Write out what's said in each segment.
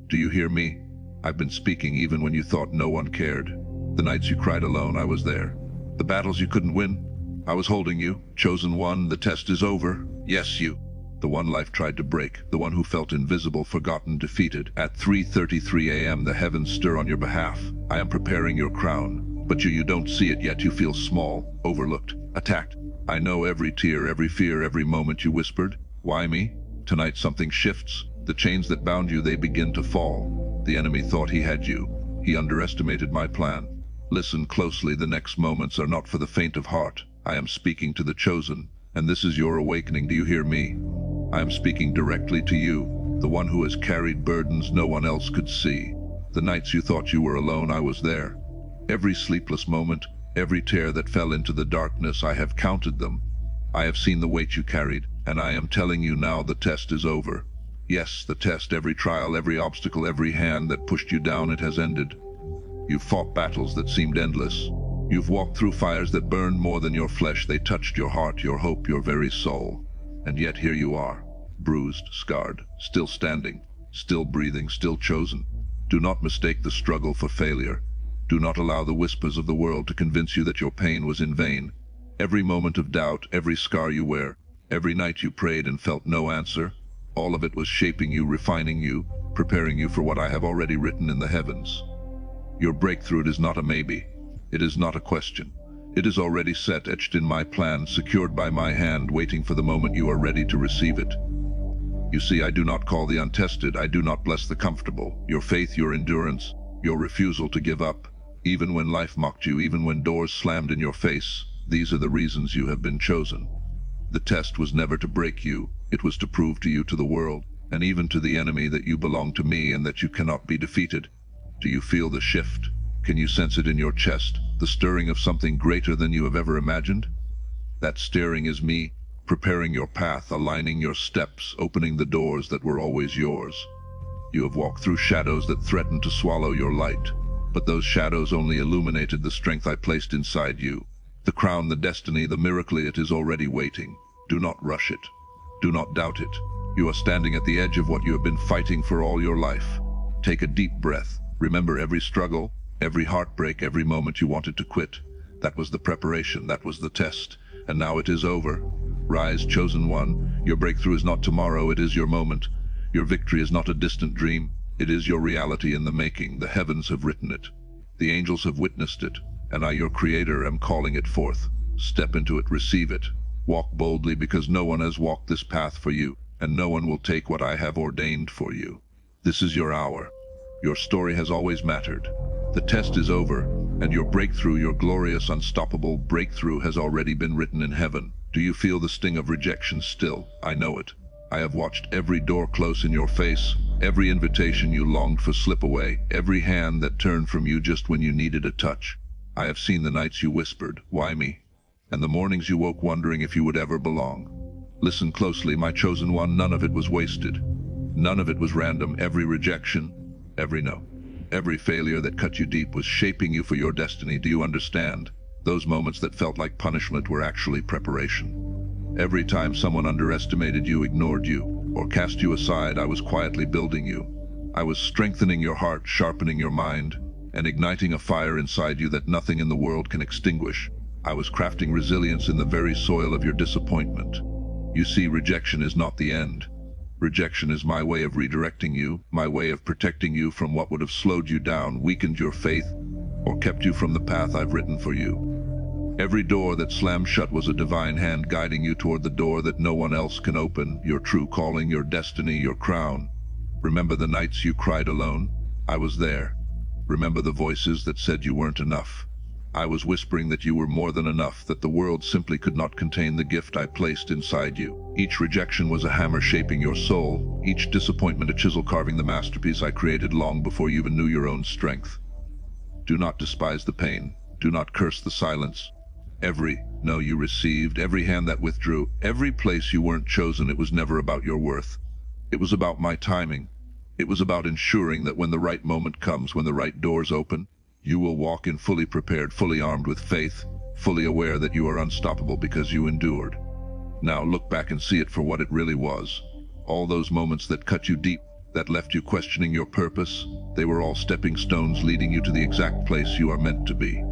Do you hear me? I've been speaking even when you thought no one cared. The nights you cried alone, I was there. The battles you couldn't win, I was holding you. Chosen one, the test is over. Yes, you. The one life tried to break, the one who felt invisible, forgotten, defeated. At 3:33 a.m. the heavens stir on your behalf. I am preparing your crown. But you don't see it yet. You feel small, overlooked, attacked. I know every tear, every fear, every moment you whispered. Why me? Tonight something shifts. The chains that bound you, they begin to fall. The enemy thought he had you. He underestimated my plan. Listen closely, the next moments are not for the faint of heart. I am speaking to the chosen, and this is your awakening. Do you hear me? I am speaking directly to you, the one who has carried burdens no one else could see. The nights you thought you were alone, I was there. Every sleepless moment, every tear that fell into the darkness, I have counted them. I have seen the weight you carried, and I am telling you now the test is over. Yes, the test, every trial, every obstacle, every hand that pushed you down, it has ended. You've fought battles that seemed endless. You've walked through fires that burned more than your flesh. They touched your heart, your hope, your very soul. And yet here you are, bruised, scarred, still standing, still breathing, still chosen. Do not mistake the struggle for failure. Do not allow the whispers of the world to convince you that your pain was in vain. Every moment of doubt, every scar you wear, every night you prayed and felt no answer, all of it was shaping you, refining you, preparing you for what I have already written in the heavens. Your breakthrough is not a maybe. It is not a question. It is already set, etched in my plan, secured by my hand, waiting for the moment you are ready to receive it. You see, I do not call the untested. I do not bless the comfortable. Your faith, your endurance, your refusal to give up, even when life mocked you, even when doors slammed in your face, these are the reasons you have been chosen. The test was never to break you. It was to prove to you, to the world, and even to the enemy, that you belong to me and that you cannot be defeated. Do you feel the shift? Can you sense it in your chest, the stirring of something greater than you have ever imagined? That stirring is me, preparing your path, aligning your steps, opening the doors that were always yours. You have walked through shadows that threatened to swallow your light, but those shadows only illuminated the strength I placed inside you. The crown, the destiny, the miracle, it is already waiting. Do not rush it. Do not doubt it. You are standing at the edge of what you have been fighting for all your life. Take a deep breath. Remember every struggle, every heartbreak, every moment you wanted to quit. That was the preparation, that was the test, and now it is over. Rise, chosen one. Your breakthrough is not tomorrow, it is your moment. Your victory is not a distant dream, it is your reality in the making. The heavens have written it. The angels have witnessed it, and I, your creator, am calling it forth. Step into it, receive it. Walk boldly, because no one has walked this path for you, and no one will take what I have ordained for you. This is your hour. Your story has always mattered. The test is over, and your breakthrough, your glorious, unstoppable breakthrough, has already been written in heaven. Do you feel the sting of rejection still? I know it. I have watched every door close in your face, every invitation you longed for slip away, every hand that turned from you just when you needed a touch. I have seen the nights you whispered, "Why me?" and the mornings you woke wondering if you would ever belong. Listen closely, my chosen one, none of it was wasted. None of it was random. Every rejection, every no, every failure that cut you deep was shaping you for your destiny. Do you understand? Those moments that felt like punishment were actually preparation. Every time someone underestimated you, ignored you, or cast you aside, I was quietly building you. I was strengthening your heart, sharpening your mind, and igniting a fire inside you that nothing in the world can extinguish. I was crafting resilience in the very soil of your disappointment. You see, rejection is not the end. Rejection is my way of redirecting you, my way of protecting you from what would have slowed you down, weakened your faith, or kept you from the path I've written for you. Every door that slammed shut was a divine hand guiding you toward the door that no one else can open, your true calling, your destiny, your crown. Remember the nights you cried alone? I was there. Remember the voices that said you weren't enough? I was whispering that you were more than enough, that the world simply could not contain the gift I placed inside you. Each rejection was a hammer shaping your soul, each disappointment a chisel carving the masterpiece I created long before you even knew your own strength. Do not despise the pain. Do not curse the silence. Every no you received, every hand that withdrew, every place you weren't chosen, it was never about your worth. It was about my timing. It was about ensuring that when the right moment comes, when the right doors open, you will walk in fully prepared, fully armed with faith, fully aware that you are unstoppable because you endured. Now look back and see it for what it really was. All those moments that cut you deep, that left you questioning your purpose. They were all stepping stones leading you to the exact place you are meant to be.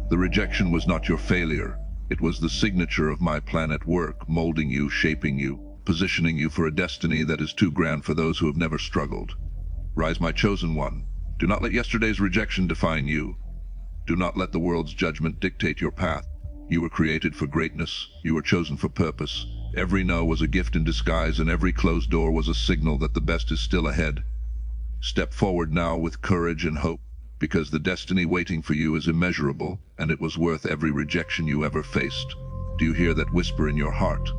The rejection was not your failure. It was the signature of my plan at work, molding you, shaping you, positioning you for a destiny that is too grand for those who have never struggled. Rise, my chosen one. Do not let yesterday's rejection define you. Do not let the world's judgment dictate your path. You were created for greatness. You were chosen for purpose. Every no was a gift in disguise, and every closed door was a signal that the best is still ahead. Step forward now with courage and hope, because the destiny waiting for you is immeasurable, and it was worth every rejection you ever faced. Do you hear that whisper in your heart?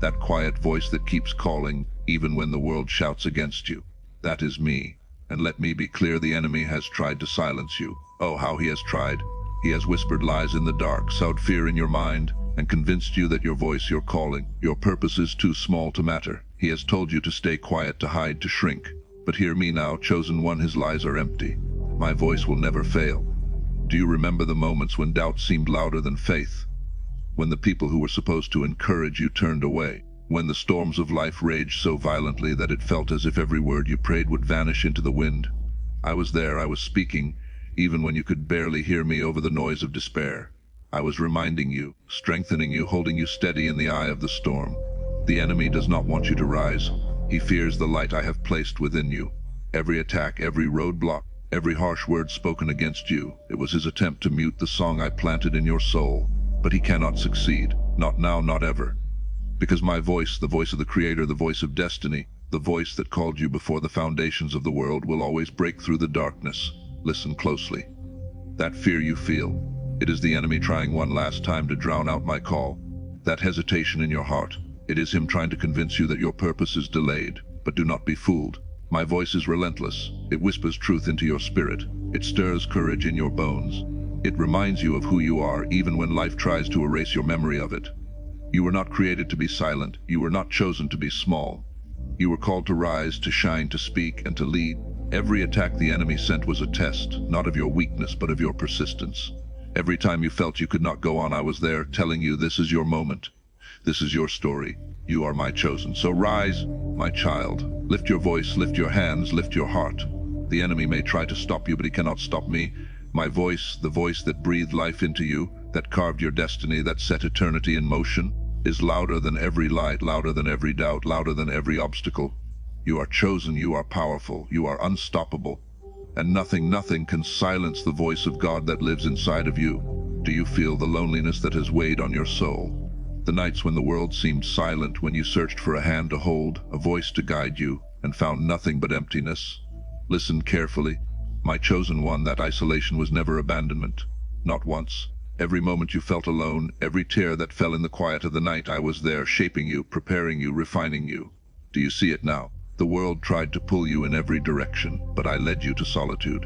That quiet voice that keeps calling, even when the world shouts against you. That is me. And let me be clear, the enemy has tried to silence you. Oh, how he has tried. He has whispered lies in the dark, sowed fear in your mind, and convinced you that your voice, your calling, your purpose is too small to matter. He has told you to stay quiet, to hide, to shrink. But hear me now, chosen one, his lies are empty. My voice will never fail. Do you remember the moments when doubt seemed louder than faith? When the people who were supposed to encourage you turned away? When the storms of life raged so violently that it felt as if every word you prayed would vanish into the wind? I was there, I was speaking, even when you could barely hear me over the noise of despair. I was reminding you, strengthening you, holding you steady in the eye of the storm. The enemy does not want you to rise. He fears the light I have placed within you. Every attack, every roadblock, every harsh word spoken against you, it was his attempt to mute the song I planted in your soul. But he cannot succeed. Not now, not ever. Because my voice, the voice of the Creator, the voice of destiny, the voice that called you before the foundations of the world, will always break through the darkness. Listen closely. That fear you feel, it is the enemy trying one last time to drown out my call. That hesitation in your heart, it is him trying to convince you that your purpose is delayed. But do not be fooled. My voice is relentless. It whispers truth into your spirit. It stirs courage in your bones. It reminds you of who you are, even when life tries to erase your memory of it. You were not created to be silent. You were not chosen to be small. You were called to rise, to shine, to speak, and to lead. Every attack the enemy sent was a test, not of your weakness, but of your persistence. Every time you felt you could not go on, I was there, telling you this is your moment. This is your story. You are my chosen. So rise, my child. Lift your voice, lift your hands, lift your heart. The enemy may try to stop you, but he cannot stop me. My voice, the voice that breathed life into you, that carved your destiny, that set eternity in motion, is louder than every light, louder than every doubt, louder than every obstacle. You are chosen, you are powerful, you are unstoppable, and nothing can silence the voice of God that lives inside of you. Do you feel the loneliness that has weighed on your soul? The nights when the world seemed silent, when you searched for a hand to hold, a voice to guide you, and found nothing but emptiness? Listen carefully. My chosen one, that isolation was never abandonment. Not once. Every moment you felt alone, every tear that fell in the quiet of the night, I was there, shaping you, preparing you, refining you. Do you see it now? The world tried to pull you in every direction, but I led you to solitude.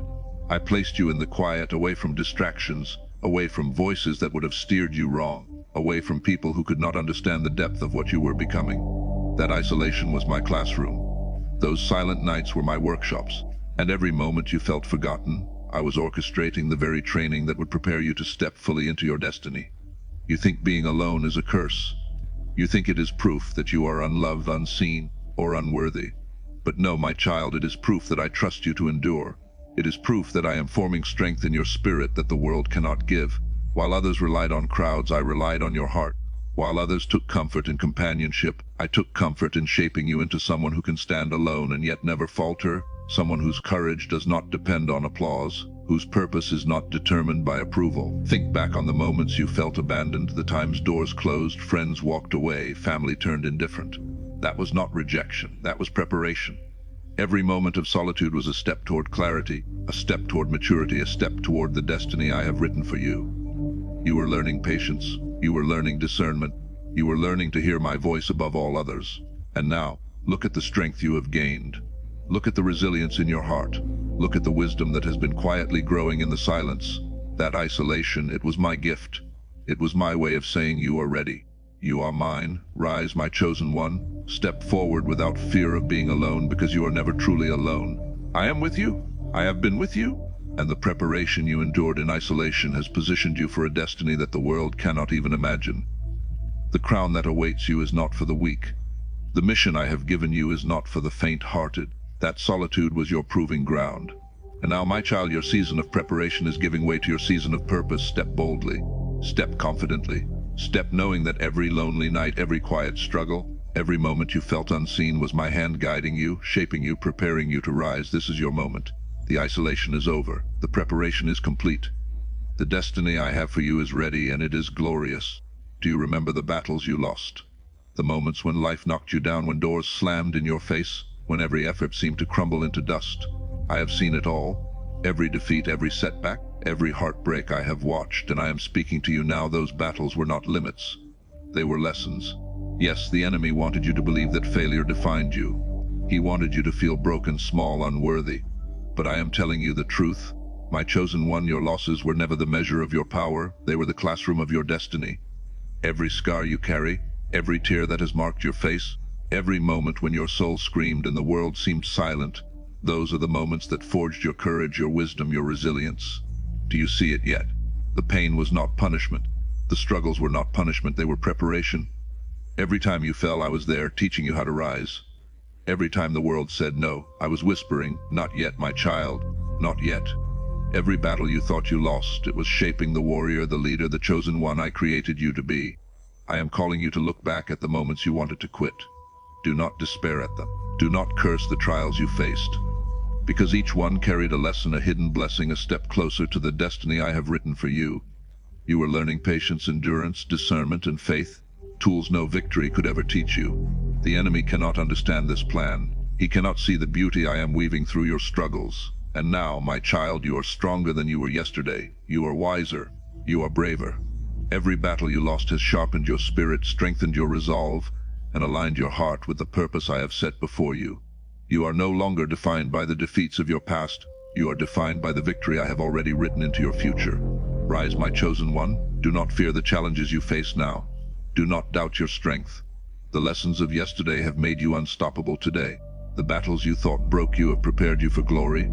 I placed you in the quiet, away from distractions, away from voices that would have steered you wrong, away from people who could not understand the depth of what you were becoming. That isolation was my classroom. Those silent nights were my workshops, and every moment you felt forgotten, I was orchestrating the very training that would prepare you to step fully into your destiny. You think being alone is a curse. You think it is proof that you are unloved, unseen, or unworthy. But no, my child, it is proof that I trust you to endure. It is proof that I am forming strength in your spirit that the world cannot give. While others relied on crowds, I relied on your heart. While others took comfort in companionship, I took comfort in shaping you into someone who can stand alone and yet never falter, someone whose courage does not depend on applause, whose purpose is not determined by approval. Think back on the moments you felt abandoned, the times doors closed, friends walked away, family turned indifferent. That was not rejection, that was preparation. Every moment of solitude was a step toward clarity, a step toward maturity, a step toward the destiny I have written for you. You were learning patience, you were learning discernment, you were learning to hear my voice above all others. And now, look at the strength you have gained. Look at the resilience in your heart. Look at the wisdom that has been quietly growing in the silence. That isolation, it was my gift. It was my way of saying you are ready. You are mine. Rise, my chosen one. Step forward without fear of being alone, because you are never truly alone. I am with you. I have been with you. And the preparation you endured in isolation has positioned you for a destiny that the world cannot even imagine. The crown that awaits you is not for the weak. The mission I have given you is not for the faint-hearted. That solitude was your proving ground. And now, my child, your season of preparation is giving way to your season of purpose. Step boldly, step confidently, step knowing that every lonely night, every quiet struggle, every moment you felt unseen was my hand guiding you, shaping you, preparing you to rise. This is your moment. The isolation is over. The preparation is complete. The destiny I have for you is ready, and it is glorious. Do you remember the battles you lost? The moments when life knocked you down, when doors slammed in your face, when every effort seemed to crumble into dust? I have seen it all. Every defeat, every setback, every heartbreak I have watched, and I am speaking to you now. Those battles were not limits. They were lessons. Yes, the enemy wanted you to believe that failure defined you. He wanted you to feel broken, small, unworthy. But I am telling you the truth. My chosen one, your losses were never the measure of your power. They were the classroom of your destiny. Every scar you carry, every tear that has marked your face, every moment when your soul screamed and the world seemed silent, those are the moments that forged your courage, your wisdom, your resilience. Do you see it yet? The pain was not punishment. The struggles were not punishment, they were preparation. Every time you fell, I was there, teaching you how to rise. Every time the world said no, I was whispering, "Not yet, my child, not yet." Every battle you thought you lost, it was shaping the warrior, the leader, the chosen one I created you to be. I am calling you to look back at the moments you wanted to quit. Do not despair at them. Do not curse the trials you faced, because each one carried a lesson, a hidden blessing, a step closer to the destiny I have written for you. You were learning patience, endurance, discernment, and faith, tools no victory could ever teach you. The enemy cannot understand this plan. He cannot see the beauty I am weaving through your struggles. And now, my child, you are stronger than you were yesterday. You are wiser. You are braver. Every battle you lost has sharpened your spirit, strengthened your resolve, and aligned your heart with the purpose I have set before you. You are no longer defined by the defeats of your past. You are defined by the victory I have already written into your future. Rise, my chosen one. Do not fear the challenges you face now. Do not doubt your strength. The lessons of yesterday have made you unstoppable today. The battles you thought broke you have prepared you for glory.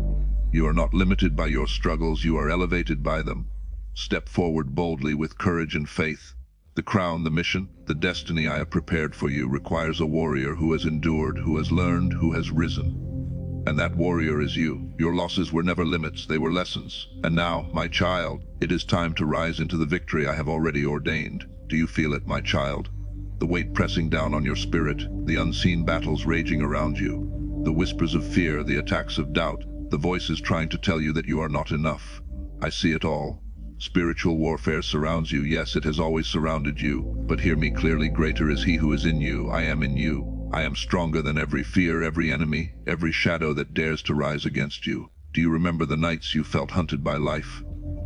You are not limited by your struggles, you are elevated by them. Step forward boldly with courage and faith. The crown, the mission, the destiny I have prepared for you requires a warrior who has endured, who has learned, who has risen. And that warrior is you. Your losses were never limits, they were lessons. And now, my child, it is time to rise into the victory I have already ordained. Do you feel it, my child? The weight pressing down on your spirit, the unseen battles raging around you, the whispers of fear, the attacks of doubt, the voices trying to tell you that you are not enough. I see it all. Spiritual warfare surrounds you. Yes, it has always surrounded you. But hear me clearly, greater is he who is in you. I am in you. I am stronger than every fear, every enemy, every shadow that dares to rise against you. Do you remember the nights you felt hunted by life?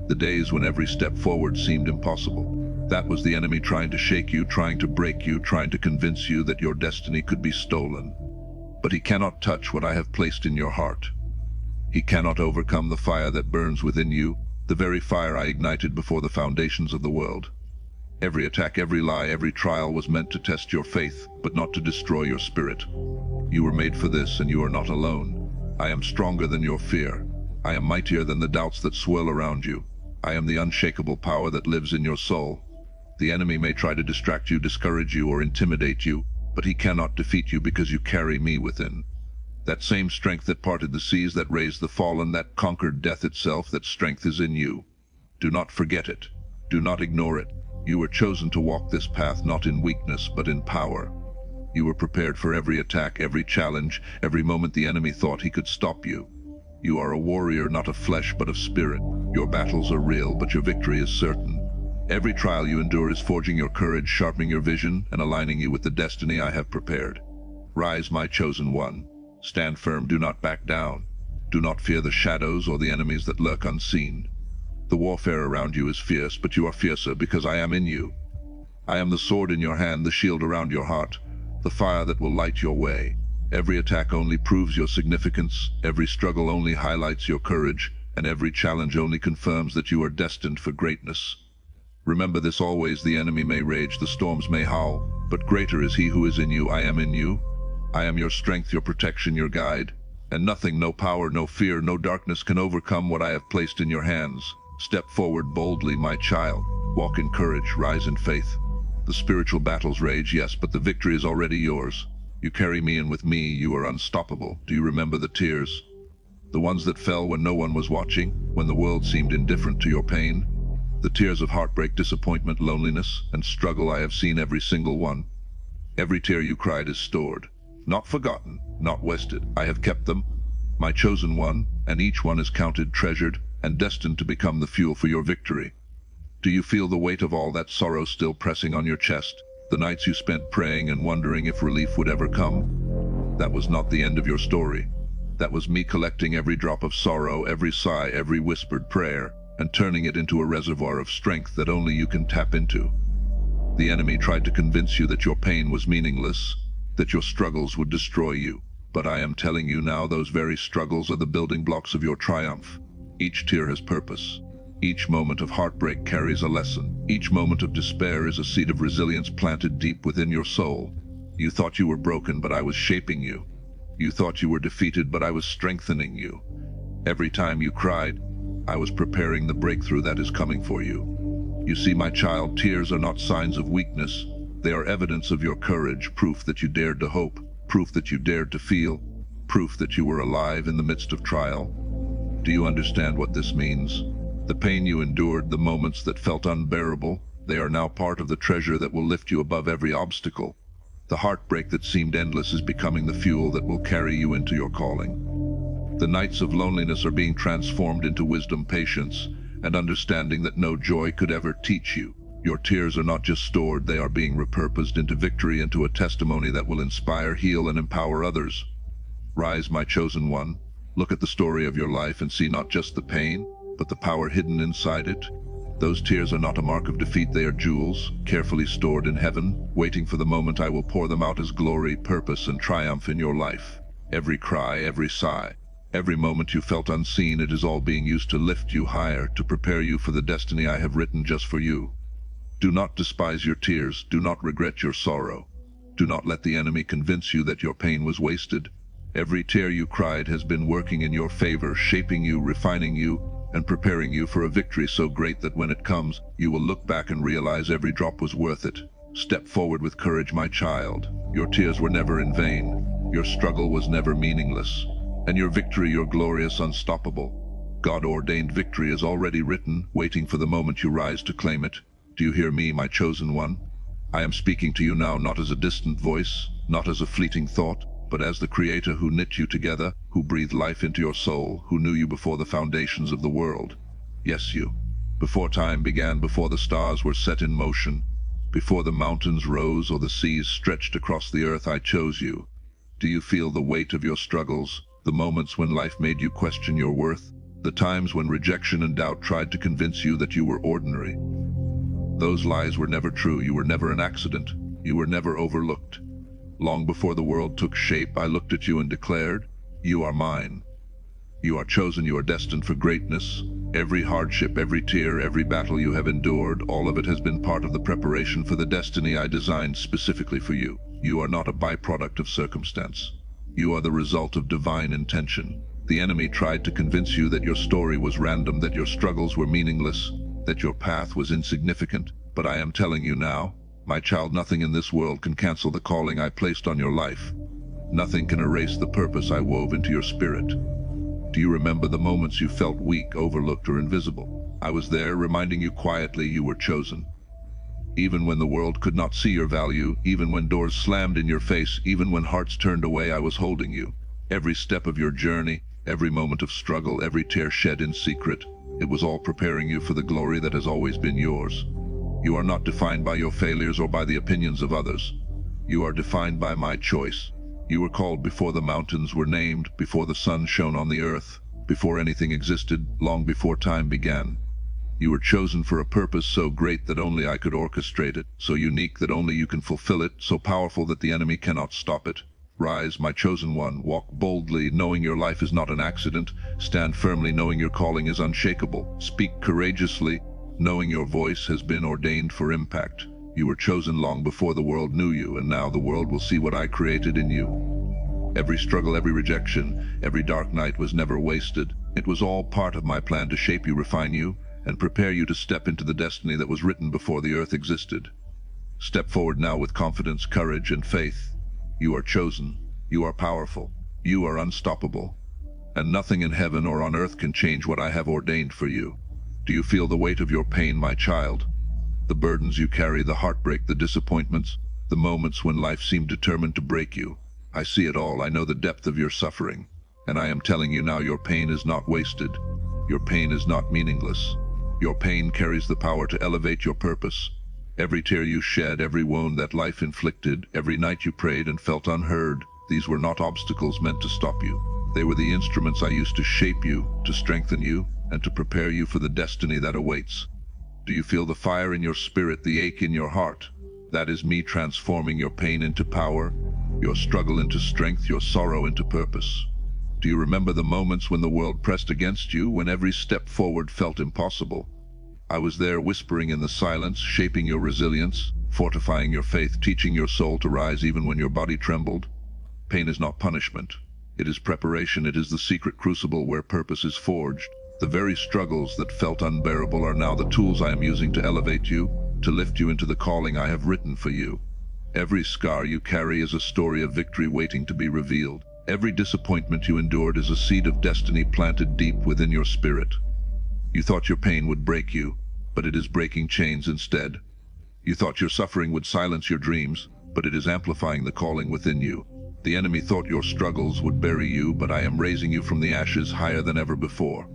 The days when every step forward seemed impossible? That was the enemy trying to shake you, trying to break you, trying to convince you that your destiny could be stolen. But he cannot touch what I have placed in your heart. He cannot overcome the fire that burns within you, the very fire I ignited before the foundations of the world. Every attack, every lie, every trial was meant to test your faith, but not to destroy your spirit. You were made for this, and you are not alone. I am stronger than your fear. I am mightier than the doubts that swirl around you. I am the unshakable power that lives in your soul. The enemy may try to distract you, discourage you, or intimidate you, but he cannot defeat you because you carry me within. That same strength that parted the seas, that raised the fallen, that conquered death itself, that strength is in you. Do not forget it. Do not ignore it. You were chosen to walk this path not in weakness, but in power. You were prepared for every attack, every challenge, every moment the enemy thought he could stop you. You are a warrior, not of flesh, but of spirit. Your battles are real, but your victory is certain. Every trial you endure is forging your courage, sharpening your vision, and aligning you with the destiny I have prepared. Rise, my chosen one. Stand firm, do not back down. Do not fear the shadows or the enemies that lurk unseen. The warfare around you is fierce, but you are fiercer because I am in you. I am the sword in your hand, the shield around your heart, the fire that will light your way. Every attack only proves your significance, every struggle only highlights your courage, and every challenge only confirms that you are destined for greatness. Remember this always: the enemy may rage, the storms may howl, but greater is he who is in you. I am in you. I am your strength, your protection, your guide, and nothing, no power, no fear, no darkness can overcome what I have placed in your hands. Step forward boldly, my child. Walk in courage, rise in faith. The spiritual battles rage, yes, but the victory is already yours. You carry me, and with me you are unstoppable. Do you remember the tears? The ones that fell when no one was watching, when the world seemed indifferent to your pain? The tears of heartbreak, disappointment, loneliness, and struggle. I have seen every single one. Every tear you cried is stored. Not forgotten, not wasted. I have kept them, my chosen one, and each one is counted, treasured, and destined to become the fuel for your victory. Do you feel the weight of all that sorrow still pressing on your chest? The nights you spent praying and wondering if relief would ever come? That was not the end of your story. That was me collecting every drop of sorrow, every sigh, every whispered prayer, and turning it into a reservoir of strength that only you can tap into. The enemy tried to convince you that your pain was meaningless, that your struggles would destroy you. But I am telling you now, those very struggles are the building blocks of your triumph. Each tear has purpose. Each moment of heartbreak carries a lesson. Each moment of despair is a seed of resilience planted deep within your soul. You thought you were broken, but I was shaping you. You thought you were defeated, but I was strengthening you. Every time you cried, I was preparing the breakthrough that is coming for you. You see, my child, tears are not signs of weakness. They are evidence of your courage, proof that you dared to hope, proof that you dared to feel, proof that you were alive in the midst of trial. Do you understand what this means? The pain you endured, the moments that felt unbearable, they are now part of the treasure that will lift you above every obstacle. The heartbreak that seemed endless is becoming the fuel that will carry you into your calling. The nights of loneliness are being transformed into wisdom, patience, and understanding that no joy could ever teach you. Your tears are not just stored, they are being repurposed into victory, into a testimony that will inspire, heal, and empower others. Rise, my chosen one. Look at the story of your life and see not just the pain, but the power hidden inside it. Those tears are not a mark of defeat, they are jewels, carefully stored in heaven, waiting for the moment I will pour them out as glory, purpose, and triumph in your life. Every cry, every sigh, every moment you felt unseen, it is all being used to lift you higher, to prepare you for the destiny I have written just for you. Do not despise your tears, do not regret your sorrow. Do not let the enemy convince you that your pain was wasted. Every tear you cried has been working in your favor, shaping you, refining you, and preparing you for a victory so great that when it comes, you will look back and realize every drop was worth it. Step forward with courage, my child. Your tears were never in vain. Your struggle was never meaningless. And your victory, your glorious, unstoppable. God-ordained victory is already written, waiting for the moment you rise to claim it. Do you hear me, my chosen one? I am speaking to you now, not as a distant voice, not as a fleeting thought, but as the Creator who knit you together, who breathed life into your soul, who knew you before the foundations of the world. Yes, you. Before time began, before the stars were set in motion, before the mountains rose or the seas stretched across the earth, I chose you. Do you feel the weight of your struggles, the moments when life made you question your worth, the times when rejection and doubt tried to convince you that you were ordinary? Those lies were never true. You were never an accident. You were never overlooked. Long before the world took shape, I looked at you and declared, you are mine. You are chosen, you are destined for greatness. Every hardship, every tear, every battle you have endured, all of it has been part of the preparation for the destiny I designed specifically for you. You are not a byproduct of circumstance. You are the result of divine intention. The enemy tried to convince you that your story was random, that your struggles were meaningless, that your path was insignificant. But I am telling you now, my child, nothing in this world can cancel the calling I placed on your life. Nothing can erase the purpose I wove into your spirit. Do you remember the moments you felt weak, overlooked, or invisible? I was there, reminding you quietly you were chosen. Even when the world could not see your value, even when doors slammed in your face, even when hearts turned away, I was holding you. Every step of your journey, every moment of struggle, every tear shed in secret, it was all preparing you for the glory that has always been yours. You are not defined by your failures or by the opinions of others. You are defined by my choice. You were called before the mountains were named, before the sun shone on the earth, before anything existed, long before time began. You were chosen for a purpose so great that only I could orchestrate it, so unique that only you can fulfill it, so powerful that the enemy cannot stop it. Rise, my chosen one, walk boldly, knowing your life is not an accident. Stand firmly, knowing your calling is unshakable. Speak courageously, knowing your voice has been ordained for impact. You were chosen long before the world knew you, and now the world will see what I created in you. Every struggle, every rejection, every dark night was never wasted. It was all part of my plan to shape you, refine you, and prepare you to step into the destiny that was written before the earth existed. Step forward now with confidence, courage, and faith. You are chosen. You are powerful. You are unstoppable. And nothing in heaven or on earth can change what I have ordained for you. Do you feel the weight of your pain, my child? The burdens you carry, the heartbreak, the disappointments, the moments when life seemed determined to break you. I see it all. I know the depth of your suffering. And I am telling you now, your pain is not wasted. Your pain is not meaningless. Your pain carries the power to elevate your purpose. Every tear you shed, every wound that life inflicted, every night you prayed and felt unheard, these were not obstacles meant to stop you. They were the instruments I used to shape you, to strengthen you, and to prepare you for the destiny that awaits. Do you feel the fire in your spirit, the ache in your heart? That is me transforming your pain into power, your struggle into strength, your sorrow into purpose. Do you remember the moments when the world pressed against you, when every step forward felt impossible? I was there, whispering in the silence, shaping your resilience, fortifying your faith, teaching your soul to rise even when your body trembled. Pain is not punishment. It is preparation. It is the secret crucible where purpose is forged. The very struggles that felt unbearable are now the tools I am using to elevate you, to lift you into the calling I have written for you. Every scar you carry is a story of victory waiting to be revealed. Every disappointment you endured is a seed of destiny planted deep within your spirit. You thought your pain would break you, but it is breaking chains instead. You thought your suffering would silence your dreams, but it is amplifying the calling within you. The enemy thought your struggles would bury you, but I am raising you from the ashes higher than ever before.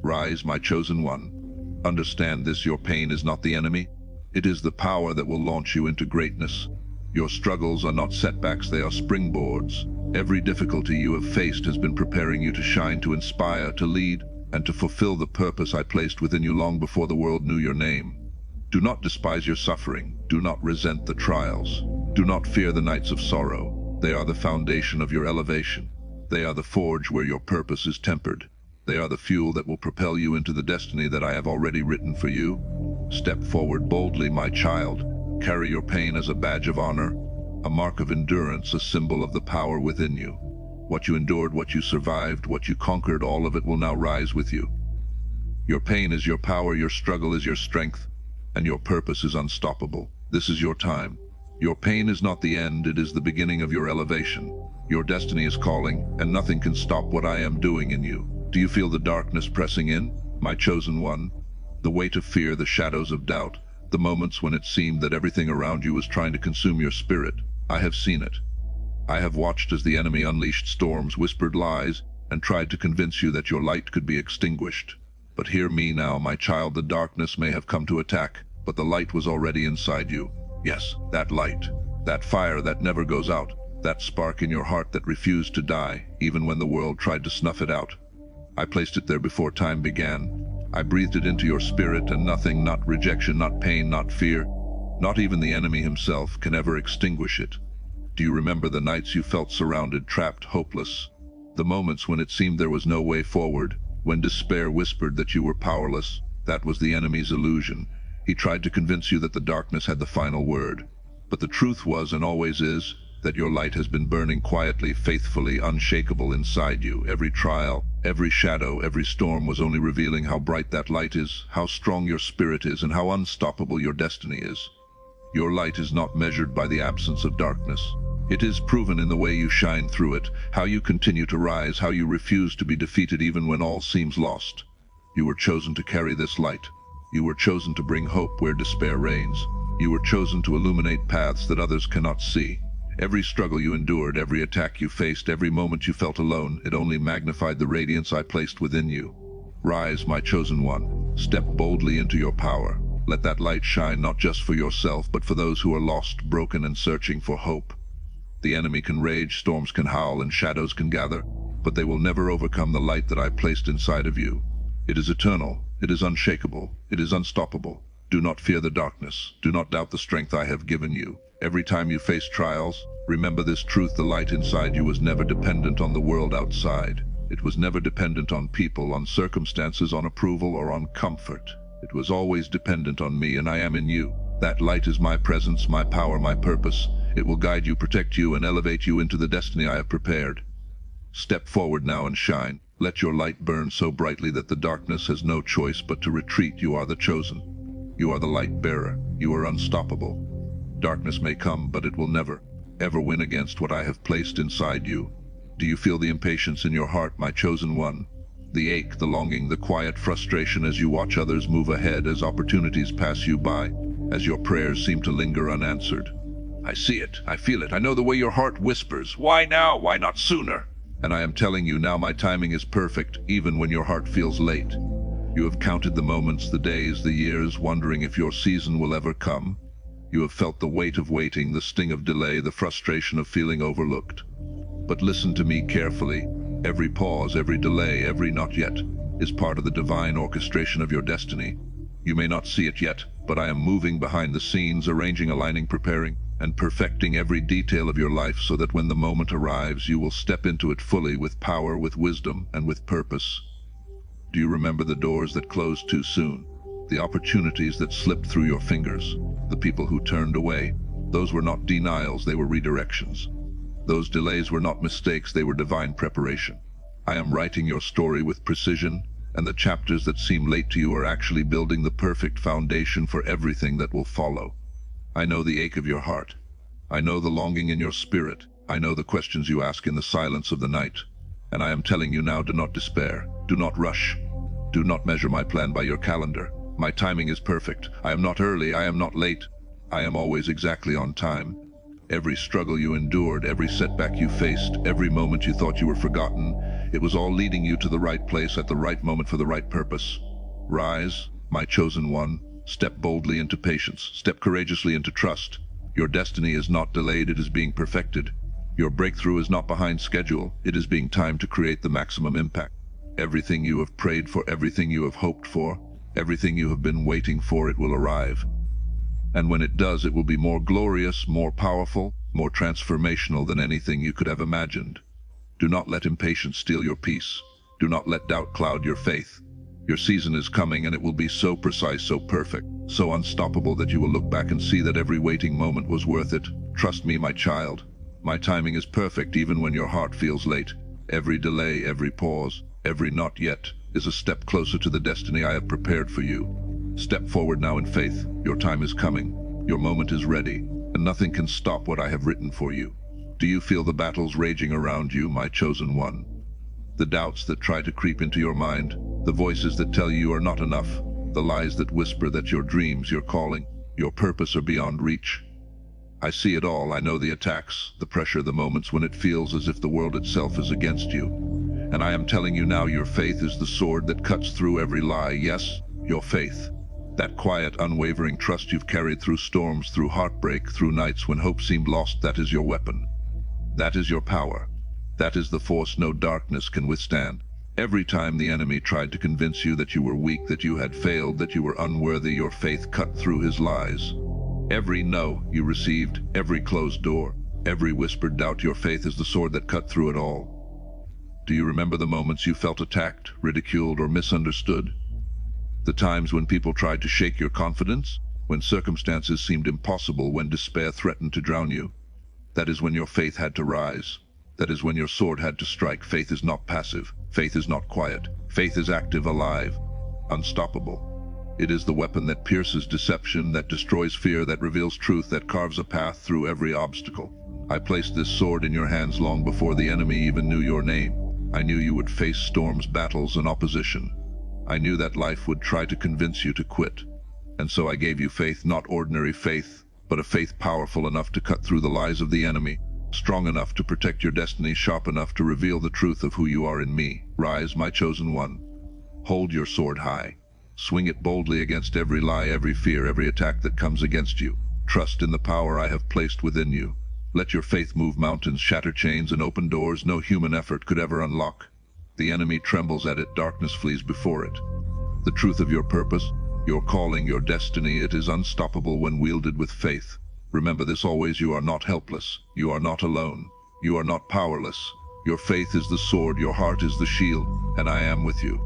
Rise, my chosen one. Understand this, your pain is not the enemy. It is the power that will launch you into greatness. Your struggles are not setbacks, they are springboards. Every difficulty you have faced has been preparing you to shine, to inspire, to lead, and to fulfill the purpose I placed within you long before the world knew your name. Do not despise your suffering. Do not resent the trials. Do not fear the nights of sorrow. They are the foundation of your elevation. They are the forge where your purpose is tempered. They are the fuel that will propel you into the destiny that I have already written for you. Step forward boldly, my child. Carry your pain as a badge of honor, a mark of endurance, a symbol of the power within you. What you endured, what you survived, what you conquered, all of it will now rise with you. Your pain is your power, your struggle is your strength, and your purpose is unstoppable. This is your time. Your pain is not the end, it is the beginning of your elevation. Your destiny is calling, and nothing can stop what I am doing in you. Do you feel the darkness pressing in, my chosen one? The weight of fear, the shadows of doubt, the moments when it seemed that everything around you was trying to consume your spirit. I have seen it. I have watched as the enemy unleashed storms, whispered lies, and tried to convince you that your light could be extinguished. But hear me now, my child, the darkness may have come to attack, but the light was already inside you. Yes, that light, that fire that never goes out, that spark in your heart that refused to die, even when the world tried to snuff it out. I placed it there before time began. I breathed it into your spirit, and nothing, not rejection, not pain, not fear, not even the enemy himself, can ever extinguish it. Do you remember the nights you felt surrounded, trapped, hopeless? The moments when it seemed there was no way forward, when despair whispered that you were powerless? That was the enemy's illusion. He tried to convince you that the darkness had the final word. But the truth was, and always is, that your light has been burning quietly, faithfully, unshakable inside you. Every trial, every shadow, every storm was only revealing how bright that light is, how strong your spirit is, and how unstoppable your destiny is. Your light is not measured by the absence of darkness. It is proven in the way you shine through it, how you continue to rise, how you refuse to be defeated even when all seems lost. You were chosen to carry this light. You were chosen to bring hope where despair reigns. You were chosen to illuminate paths that others cannot see. Every struggle you endured, every attack you faced, every moment you felt alone, it only magnified the radiance I placed within you. Rise, my chosen one. Step boldly into your power. Let that light shine not just for yourself, but for those who are lost, broken, and searching for hope. The enemy can rage, storms can howl, and shadows can gather, but they will never overcome the light that I placed inside of you. It is eternal, it is unshakable, it is unstoppable. Do not fear the darkness. Do not doubt the strength I have given you. Every time you face trials, remember this truth: the light inside you was never dependent on the world outside. It was never dependent on people, on circumstances, on approval, or on comfort. It was always dependent on me, and I am in you. That light is my presence, my power, my purpose. It will guide you, protect you, and elevate you into the destiny I have prepared. Step forward now and shine. Let your light burn so brightly that the darkness has no choice but to retreat. You are the chosen. You are the light bearer. You are unstoppable. Darkness may come, but it will never. ever win against what I have placed inside you. Do you feel the impatience in your heart, my chosen one? The ache, the longing, the quiet frustration as you watch others move ahead, as opportunities pass you by, as your prayers seem to linger unanswered. I see it, I feel it, I know the way your heart whispers, why now, why not sooner? And I am telling you now, my timing is perfect, even when your heart feels late. You have counted the moments, the days, the years, wondering if your season will ever come. You have felt the weight of waiting, the sting of delay, the frustration of feeling overlooked. But listen to me carefully. Every pause, every delay, every not yet is part of the divine orchestration of your destiny. You may not see it yet, but I am moving behind the scenes, arranging, aligning, preparing, and perfecting every detail of your life so that when the moment arrives, you will step into it fully with power, with wisdom, and with purpose. Do you remember the doors that closed too soon? The opportunities that slipped through your fingers? The people who turned away? Those were not denials, they were redirections. Those delays were not mistakes, they were divine preparation. I am writing your story with precision, and the chapters that seem late to you are actually building the perfect foundation for everything that will follow. I know the ache of your heart. I know the longing in your spirit. I know the questions you ask in the silence of the night. And I am telling you now, do not despair. Do not rush. Do not measure my plan by your calendar. My timing is perfect. I am not early. I am not late. I am always exactly on time. Every struggle you endured, every setback you faced, every moment you thought you were forgotten, it was all leading you to the right place at the right moment for the right purpose. Rise, my chosen one. Step boldly into patience. Step courageously into trust. Your destiny is not delayed, it is being perfected. Your breakthrough is not behind schedule, it is being timed to create the maximum impact. Everything you have prayed for, everything you have hoped for, everything you have been waiting for, it will arrive. And when it does, it will be more glorious, more powerful, more transformational than anything you could have imagined. Do not let impatience steal your peace. Do not let doubt cloud your faith. Your season is coming, and it will be so precise, so perfect, so unstoppable that you will look back and see that every waiting moment was worth it. Trust me, my child. My timing is perfect even when your heart feels late. Every delay, every pause, every not yet is a step closer to the destiny I have prepared for you. Step forward now in faith. Your time is coming. Your moment is ready, and nothing can stop what I have written for you. Do you feel the battles raging around you, my chosen one? The doubts that try to creep into your mind, the voices that tell you are not enough, the lies that whisper that your dreams, your calling, your purpose are beyond reach. I see it all. I know the attacks, the pressure, the moments when it feels as if the world itself is against you. And I am telling you now, your faith is the sword that cuts through every lie. Yes, your faith. That quiet, unwavering trust you've carried through storms, through heartbreak, through nights when hope seemed lost, that is your weapon. That is your power. That is the force no darkness can withstand. Every time the enemy tried to convince you that you were weak, that you had failed, that you were unworthy, your faith cut through his lies. Every no you received, every closed door, every whispered doubt, your faith is the sword that cut through it all. Do you remember the moments you felt attacked, ridiculed, or misunderstood? The times when people tried to shake your confidence, when circumstances seemed impossible, when despair threatened to drown you. That is when your faith had to rise. That is when your sword had to strike. Faith is not passive. Faith is not quiet. Faith is active, alive, unstoppable. It is the weapon that pierces deception, that destroys fear, that reveals truth, that carves a path through every obstacle. I placed this sword in your hands long before the enemy even knew your name. I knew you would face storms, battles, and opposition. I knew that life would try to convince you to quit. And so I gave you faith, not ordinary faith, but a faith powerful enough to cut through the lies of the enemy, strong enough to protect your destiny, sharp enough to reveal the truth of who you are in me. Rise, my chosen one. Hold your sword high. Swing it boldly against every lie, every fear, every attack that comes against you. Trust in the power I have placed within you. Let your faith move mountains, shatter chains, and open doors no human effort could ever unlock. The enemy trembles at it, darkness flees before it. The truth of your purpose, your calling, your destiny, it is unstoppable when wielded with faith. Remember this always: you are not helpless, you are not alone, you are not powerless. Your faith is the sword, your heart is the shield, and I am with you.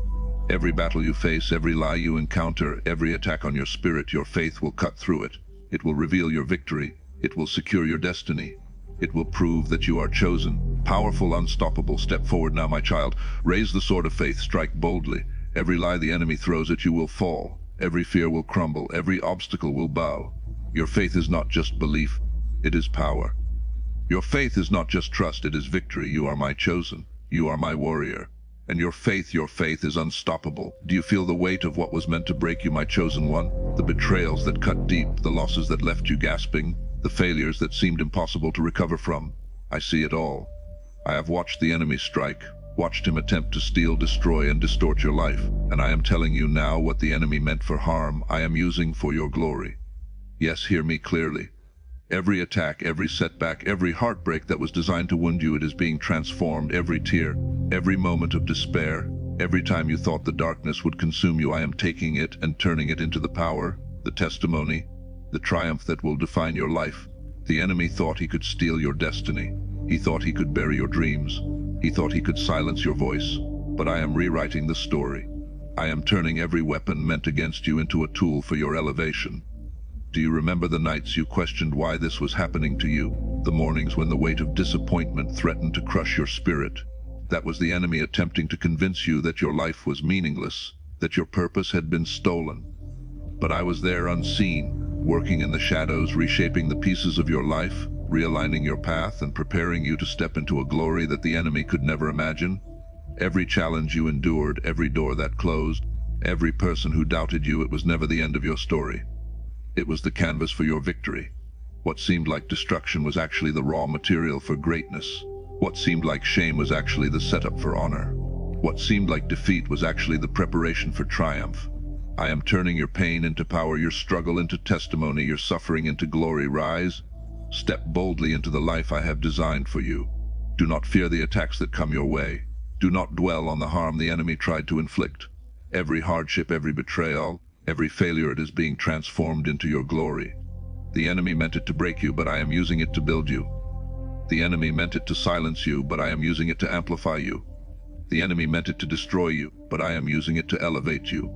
Every battle you face, every lie you encounter, every attack on your spirit, your faith will cut through it. It will reveal your victory. It will secure your destiny. It will prove that you are chosen, powerful, unstoppable. Step forward now, my child. Raise the sword of faith, strike boldly. Every lie the enemy throws at you will fall. Every fear will crumble. Every obstacle will bow. Your faith is not just belief, it is power. Your faith is not just trust, it is victory. You are my chosen. You are my warrior. And your faith is unstoppable. Do you feel the weight of what was meant to break you, my chosen one? The betrayals that cut deep, the losses that left you gasping, the failures that seemed impossible to recover from. I see it all. I have watched the enemy strike, watched him attempt to steal, destroy, and distort your life. And I am telling you now, what the enemy meant for harm, I am using for your glory. Yes, hear me clearly. Every attack, every setback, every heartbreak that was designed to wound you, it is being transformed. Every tear, every moment of despair, every time you thought the darkness would consume you, I am taking it and turning it into the power, the testimony, the triumph that will define your life. The enemy thought he could steal your destiny. He thought he could bury your dreams. He thought he could silence your voice. But I am rewriting the story. I am turning every weapon meant against you into a tool for your elevation. Do you remember the nights you questioned why this was happening to you? The mornings when the weight of disappointment threatened to crush your spirit? That was the enemy attempting to convince you that your life was meaningless, that your purpose had been stolen. But I was there unseen, working in the shadows, reshaping the pieces of your life, realigning your path, and preparing you to step into a glory that the enemy could never imagine. Every challenge you endured, every door that closed, every person who doubted you, it was never the end of your story. It was the canvas for your victory. What seemed like destruction was actually the raw material for greatness. What seemed like shame was actually the setup for honor. What seemed like defeat was actually the preparation for triumph. I am turning your pain into power, your struggle into testimony, your suffering into glory. Rise, step boldly into the life I have designed for you. Do not fear the attacks that come your way. Do not dwell on the harm the enemy tried to inflict. Every hardship, every betrayal, every failure, it is being transformed into your glory. The enemy meant it to break you, but I am using it to build you. The enemy meant it to silence you, but I am using it to amplify you. The enemy meant it to destroy you, but I am using it to elevate you.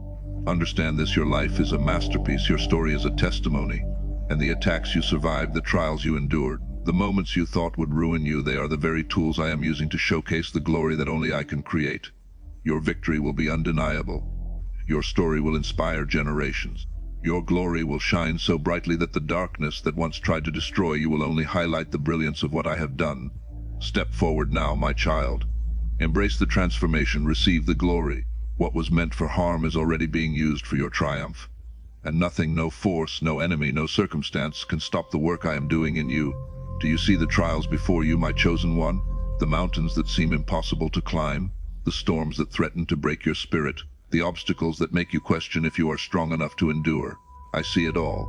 Understand this, your life is a masterpiece, your story is a testimony. And the attacks you survived, the trials you endured, the moments you thought would ruin you, they are the very tools I am using to showcase the glory that only I can create. Your victory will be undeniable. Your story will inspire generations. Your glory will shine so brightly that the darkness that once tried to destroy you will only highlight the brilliance of what I have done. Step forward now, my child. Embrace the transformation, receive the glory. What was meant for harm is already being used for your triumph. And nothing, no force, no enemy, no circumstance can stop the work I am doing in you. Do you see the trials before you, my chosen one? The mountains that seem impossible to climb, the storms that threaten to break your spirit, the obstacles that make you question if you are strong enough to endure. I see it all.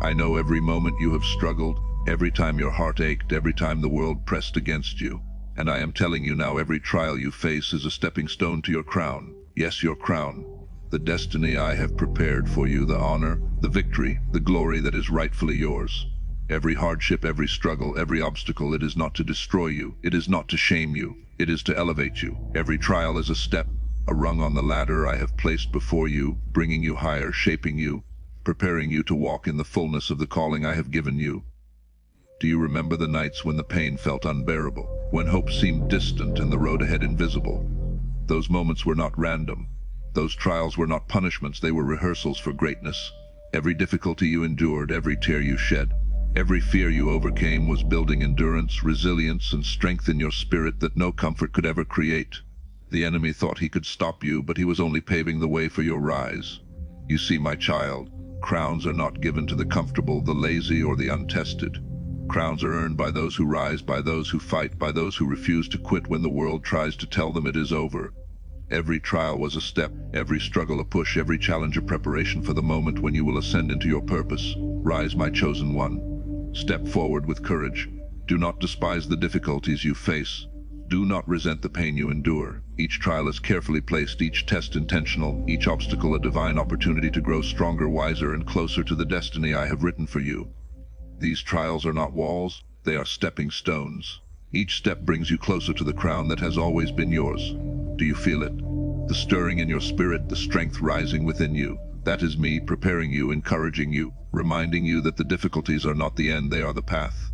I know every moment you have struggled, every time your heart ached, every time the world pressed against you. And I am telling you now, every trial you face is a stepping stone to your crown. Yes, your crown. The destiny I have prepared for you, the honor, the victory, the glory that is rightfully yours. Every hardship, every struggle, every obstacle, it is not to destroy you. It is not to shame you. It is to elevate you. Every trial is a step, a rung on the ladder I have placed before you, bringing you higher, shaping you, preparing you to walk in the fullness of the calling I have given you. Do you remember the nights when the pain felt unbearable, when hope seemed distant and the road ahead invisible? Those moments were not random. Those trials were not punishments, they were rehearsals for greatness. Every difficulty you endured, every tear you shed, every fear you overcame was building endurance, resilience, and strength in your spirit that no comfort could ever create. The enemy thought he could stop you, but he was only paving the way for your rise. You see, my child, crowns are not given to the comfortable, the lazy, or the untested. Crowns are earned by those who rise, by those who fight, by those who refuse to quit when the world tries to tell them it is over. Every trial was a step, every struggle a push, every challenge a preparation for the moment when you will ascend into your purpose. Rise, my chosen one. Step forward with courage. Do not despise the difficulties you face. Do not resent the pain you endure. Each trial is carefully placed, each test intentional, each obstacle a divine opportunity to grow stronger, wiser, and closer to the destiny I have written for you. These trials are not walls, they are stepping stones. Each step brings you closer to the crown that has always been yours. Do you feel it? The stirring in your spirit, the strength rising within you. That is me preparing you, encouraging you, reminding you that the difficulties are not the end, they are the path.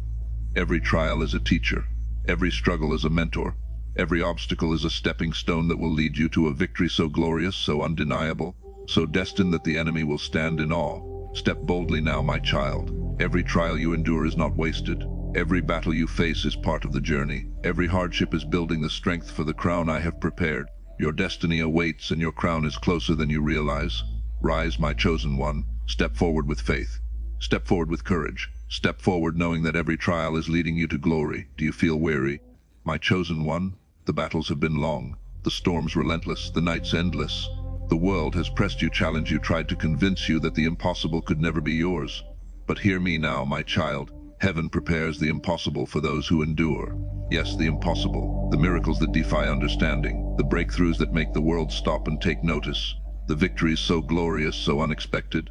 Every trial is a teacher. Every struggle is a mentor. Every obstacle is a stepping stone that will lead you to a victory so glorious, so undeniable, so destined that the enemy will stand in awe. Step boldly now, my child. Every trial you endure is not wasted. Every battle you face is part of the journey. Every hardship is building the strength for the crown I have prepared. Your destiny awaits and your crown is closer than you realize. Rise, my chosen one. Step forward with faith. Step forward with courage. Step forward knowing that every trial is leading you to glory. Do you feel weary? My chosen one, the battles have been long, the storms relentless, the nights endless. The world has pressed you, challenged you, tried to convince you that the impossible could never be yours. But hear me now, my child. Heaven prepares the impossible for those who endure. Yes, the impossible, the miracles that defy understanding, the breakthroughs that make the world stop and take notice, the victories so glorious, so unexpected,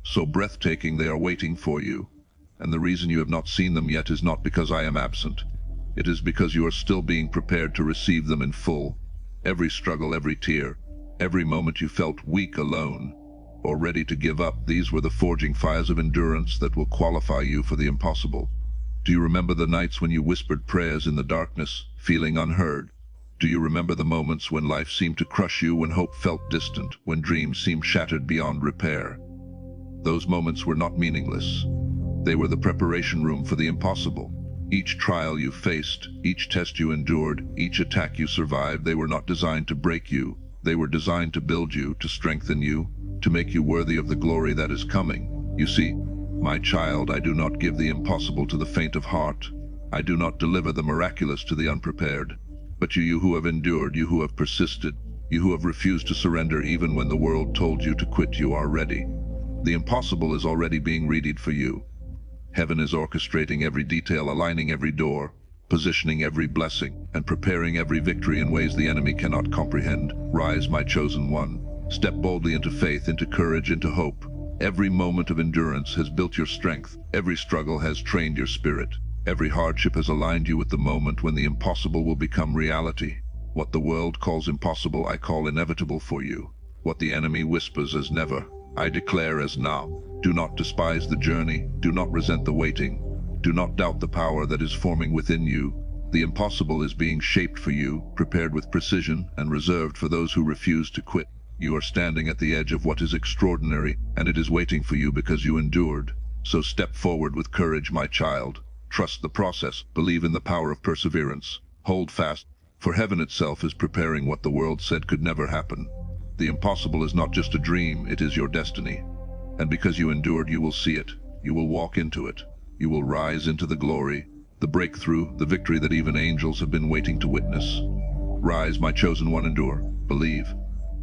so breathtaking they are waiting for you. And the reason you have not seen them yet is not because I am absent. It is because you are still being prepared to receive them in full. Every struggle, every tear, every moment you felt weak, alone, or ready to give up, these were the forging fires of endurance that will qualify you for the impossible. Do you remember the nights when you whispered prayers in the darkness, feeling unheard? Do you remember the moments when life seemed to crush you, when hope felt distant, when dreams seemed shattered beyond repair? Those moments were not meaningless. They were the preparation room for the impossible. Each trial you faced, each test you endured, each attack you survived, they were not designed to break you. They were designed to build you, to strengthen you, to make you worthy of the glory that is coming. You see, my child, I do not give the impossible to the faint of heart. I do not deliver the miraculous to the unprepared. But you who have endured, you who have persisted, you who have refused to surrender even when the world told you to quit, you are ready. The impossible is already being readied for you. Heaven is orchestrating every detail, aligning every door, positioning every blessing, and preparing every victory in ways the enemy cannot comprehend. Rise, my chosen one. Step boldly into faith, into courage, into hope. Every moment of endurance has built your strength. Every struggle has trained your spirit. Every hardship has aligned you with the moment when the impossible will become reality. What the world calls impossible, I call inevitable for you. What the enemy whispers as never, I declare as now. Do not despise the journey. Do not resent the waiting. Do not doubt the power that is forming within you. The impossible is being shaped for you, prepared with precision, and reserved for those who refuse to quit. You are standing at the edge of what is extraordinary, and it is waiting for you because you endured. So step forward with courage, my child. Trust the process. Believe in the power of perseverance. Hold fast, for heaven itself is preparing what the world said could never happen. The impossible is not just a dream, it is your destiny. And because you endured, you will see it. You will walk into it. You will rise into the glory, the breakthrough, the victory that even angels have been waiting to witness. Rise, my chosen one, endure, believe,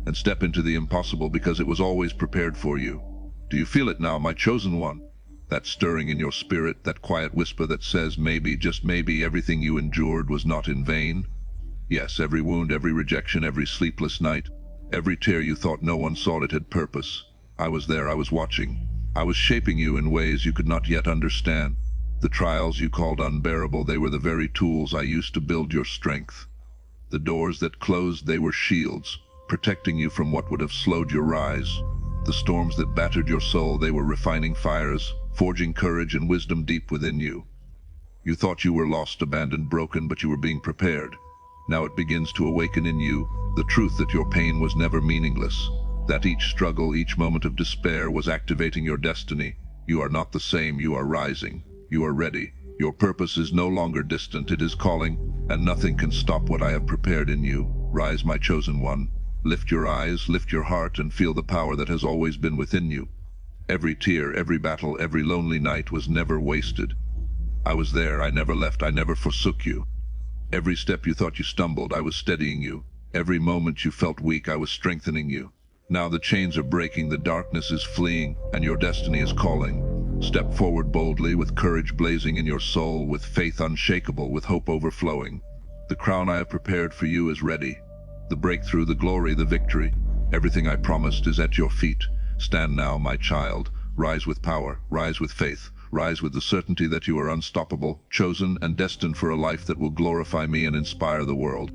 and step into the impossible because it was always prepared for you. Do you feel it now, my chosen one? That stirring in your spirit, that quiet whisper that says maybe, just maybe, everything you endured was not in vain? Yes, every wound, every rejection, every sleepless night, every tear you thought no one saw it had purpose. I was there, I was watching. I was shaping you in ways you could not yet understand. The trials you called unbearable, they were the very tools I used to build your strength. The doors that closed, they were shields, protecting you from what would have slowed your rise. The storms that battered your soul, they were refining fires, forging courage and wisdom deep within you. You thought you were lost, abandoned, broken, but you were being prepared. Now it begins to awaken in you the truth that your pain was never meaningless, that each struggle, each moment of despair was activating your destiny. You are not the same, you are rising. You are ready. Your purpose is no longer distant, it is calling, and nothing can stop what I have prepared in you. Rise, my chosen one. Lift your eyes, lift your heart, and feel the power that has always been within you. Every tear, every battle, every lonely night was never wasted. I was there, I never left, I never forsook you. Every step you thought you stumbled, I was steadying you. Every moment you felt weak, I was strengthening you. Now the chains are breaking, the darkness is fleeing, and your destiny is calling. Step forward boldly, with courage blazing in your soul, with faith unshakable, with hope overflowing. The crown I have prepared for you is ready. The breakthrough, the glory, the victory, everything I promised is at your feet. Stand now, my child. Rise with power, rise with faith, rise with the certainty that you are unstoppable, chosen and destined for a life that will glorify me and inspire the world.